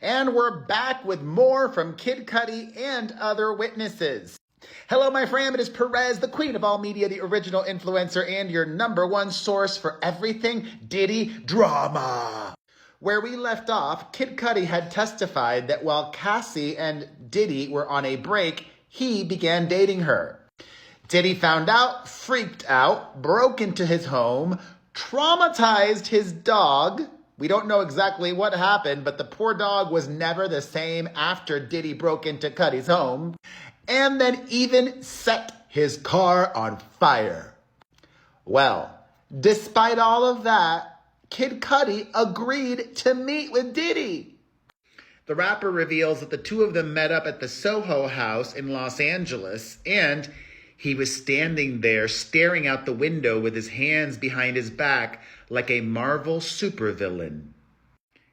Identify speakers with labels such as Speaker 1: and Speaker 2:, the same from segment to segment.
Speaker 1: And we're back with more from Kid Cudi and other witnesses. Hello, my fam. It is Perez, the queen of all media, the original influencer, and your number one source for everything Diddy drama. Where we left off, Kid Cudi had testified that while Cassie and Diddy were on a break, he began dating her. Diddy found out, freaked out, broke into his home, traumatized his dog. We don't know exactly what happened, but the poor dog was never the same after Diddy broke into Cudi's home, and then even set his car on fire. Well, despite all of that, Kid Cudi agreed to meet with Diddy. The rapper reveals that the two of them met up at the Soho House in Los Angeles, and he was standing there staring out the window with his hands behind his back like a Marvel supervillain.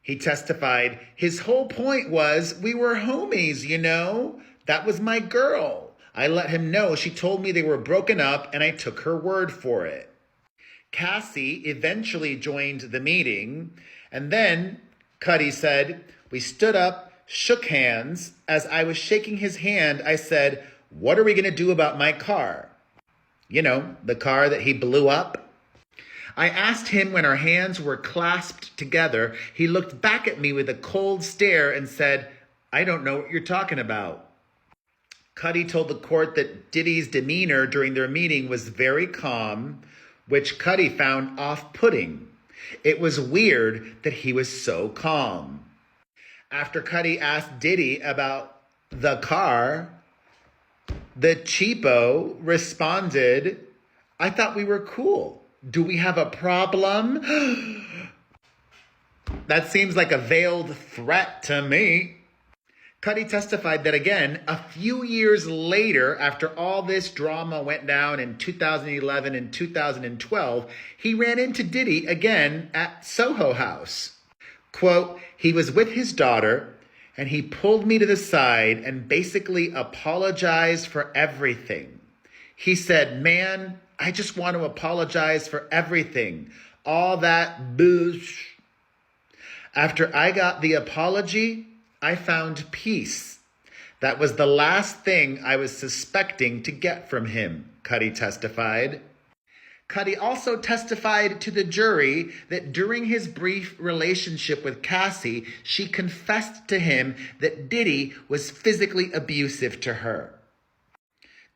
Speaker 1: He testified, his whole point was, we were homies, you know? That was my girl. I let him know. She told me they were broken up, and I took her word for it. Cassie eventually joined the meeting, and then, Cudi said, we stood up, shook hands. As I was shaking his hand, I said, what are we going to do about my car? You know, the car that he blew up. I asked him when our hands were clasped together. He looked back at me with a cold stare and said, I don't know what you're talking about. Cudi told the court that Diddy's demeanor during their meeting was very calm, which Cudi found off-putting. It was weird that he was so calm. After Cudi asked Diddy about the car, the cheapo responded, I thought we were cool. Do we have a problem? That seems like a veiled threat to me. Cudi testified that again, a few years later, after all this drama went down in 2011 and 2012, he ran into Diddy again at Soho House. Quote, he was with his daughter, and he pulled me to the side and basically apologized for everything. He said, man, I just want to apologize for everything. All that boosh. After I got the apology, I found peace. That was the last thing I was suspecting to get from him, Cudi testified. Cudi also testified to the jury that during his brief relationship with Cassie, she confessed to him that Diddy was physically abusive to her.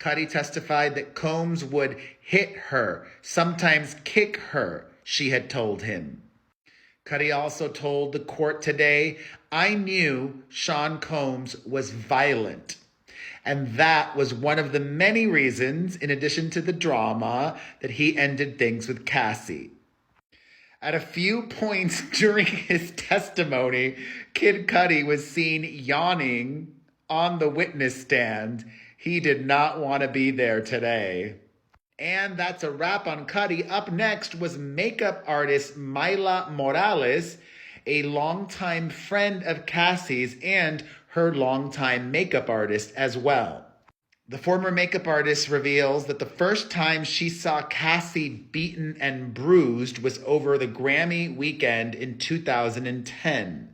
Speaker 1: Cudi testified that Combs would hit her, sometimes kick her, she had told him. Cudi also told the court today, I knew Sean Combs was violent. And that was one of the many reasons, in addition to the drama, that he ended things with Cassie. At a few points during his testimony, Kid Cudi was seen yawning on the witness stand. He did not want to be there today. And that's a wrap on Cudi. Up next was makeup artist Myla Morales, a longtime friend of Cassie's and her longtime makeup artist as well. The former makeup artist reveals that the first time she saw Cassie beaten and bruised was over the Grammy weekend in 2010.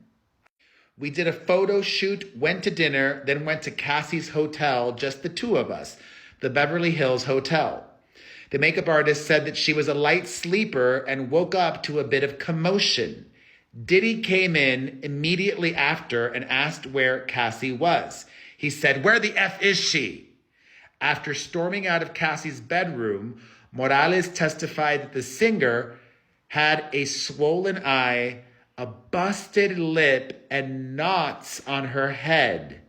Speaker 1: We did a photo shoot, went to dinner, then went to Cassie's hotel, just the two of us, the Beverly Hills Hotel. The makeup artist said that she was a light sleeper and woke up to a bit of commotion. Diddy came in immediately after and asked where Cassie was. He said, where the F is she? After storming out of Cassie's bedroom, Morales testified that the singer had a swollen eye, a busted lip, and knots on her head.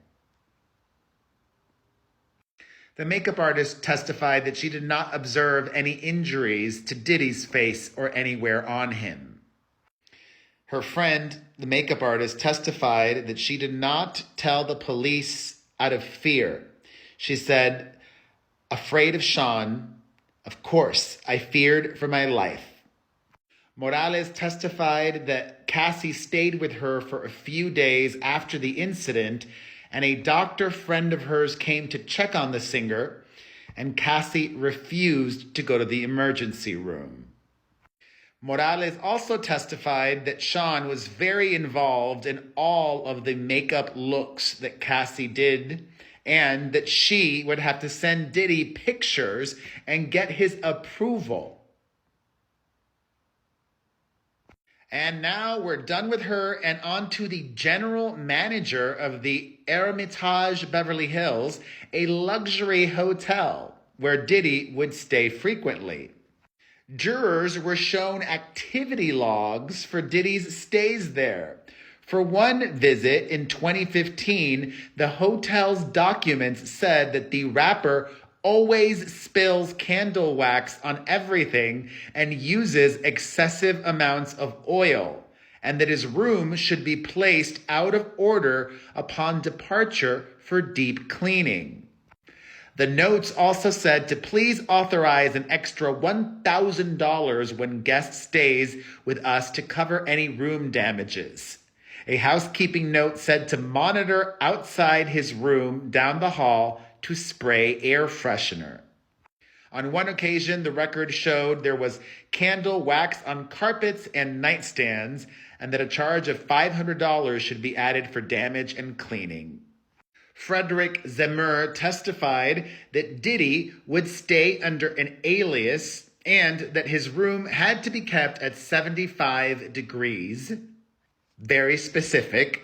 Speaker 1: The makeup artist testified that she did not observe any injuries to Diddy's face or anywhere on him. Her friend, the makeup artist, testified that she did not tell the police out of fear. She said, afraid of Sean, of course, I feared for my life. Morales testified that Cassie stayed with her for a few days after the incident, and a doctor friend of hers came to check on the singer, and Cassie refused to go to the emergency room. Morales also testified that Sean was very involved in all of the makeup looks that Cassie did, and that she would have to send Diddy pictures and get his approval. And now we're done with her and on to the general manager of the Hermitage Beverly Hills, a luxury hotel where Diddy would stay frequently. Jurors were shown activity logs for Diddy's stays there. For one visit in 2015, the hotel's documents said that the rapper always spills candle wax on everything and uses excessive amounts of oil, and that his room should be placed out of order upon departure for deep cleaning. The notes also said to please authorize an extra $1,000 when guest stays with us to cover any room damages. A housekeeping note said to monitor outside his room down the hall to spray air freshener. On one occasion, the record showed there was candle wax on carpets and nightstands, and that a charge of $500 should be added for damage and cleaning. Frederick Zemmer testified that Diddy would stay under an alias and that his room had to be kept at 75 degrees. Very specific.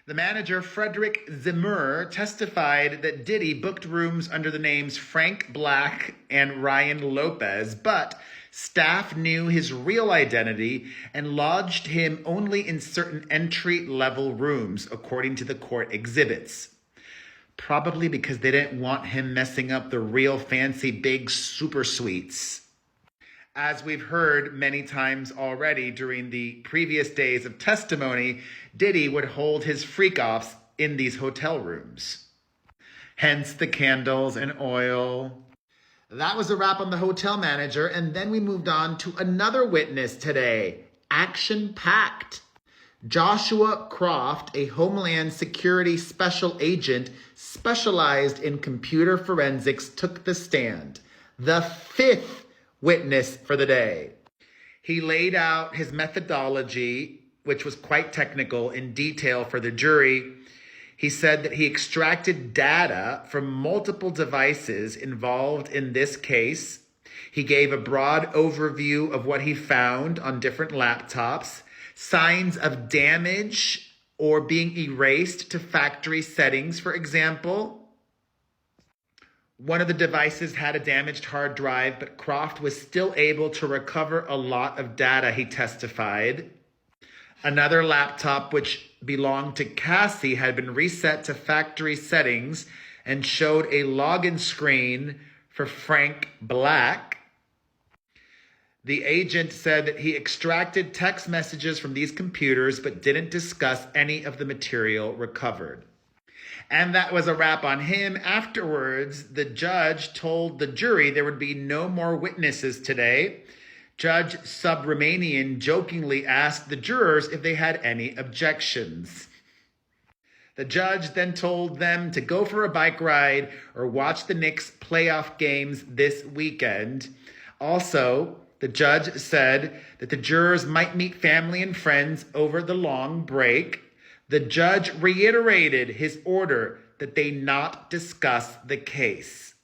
Speaker 1: The manager, Frederick Zemmer, testified that Diddy booked rooms under the names Frank Black and Ryan Lopez, but staff knew his real identity and lodged him only in certain entry-level rooms, according to the court exhibits. Probably because they didn't want him messing up the real fancy big super suites. As we've heard many times already during the previous days of testimony, Diddy would hold his freak-offs in these hotel rooms. Hence the candles and oil. That was a wrap on the hotel manager, and then we moved on to another witness today. Action-packed. Joshua Croft, a Homeland Security special agent specialized in computer forensics, took the stand. The fifth witness for the day. He laid out his methodology, which was quite technical, in detail for the jury. He said that he extracted data from multiple devices involved in this case. He gave a broad overview of what he found on different laptops, signs of damage or being erased to factory settings, for example. One of the devices had a damaged hard drive, but Croft was still able to recover a lot of data, he testified. Another laptop, which belonged to Cassie, had been reset to factory settings and showed a login screen for Frank Black. The agent said that he extracted text messages from these computers, but didn't discuss any of the material recovered. And that was a wrap on him. Afterwards, the judge told the jury there would be no more witnesses today. Judge Subramanian jokingly asked the jurors if they had any objections. The judge then told them to go for a bike ride or watch the Knicks playoff games this weekend. Also, the judge said that the jurors might meet family and friends over the long break. The judge reiterated his order that they not discuss the case.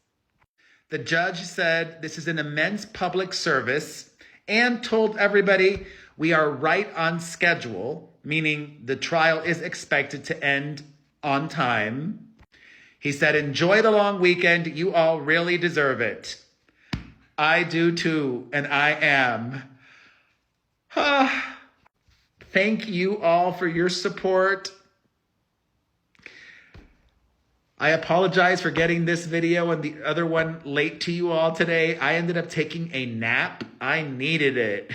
Speaker 1: The judge said this is an immense public service and told everybody we are right on schedule, meaning the trial is expected to end on time. He said, enjoy the long weekend. You all really deserve it. I do too, and I am. Thank you all for your support. I apologize for getting this video and the other one late to you all today. I ended up taking a nap. I needed it.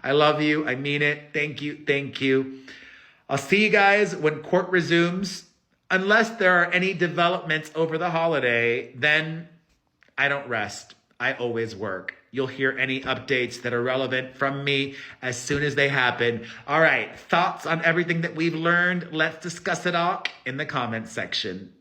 Speaker 1: I love you. I mean it. Thank you. Thank you. I'll see you guys when court resumes. Unless there are any developments over the holiday, then I don't rest. I always work. You'll hear any updates that are relevant from me as soon as they happen. All right, thoughts on everything that we've learned? Let's discuss it all in the comments section.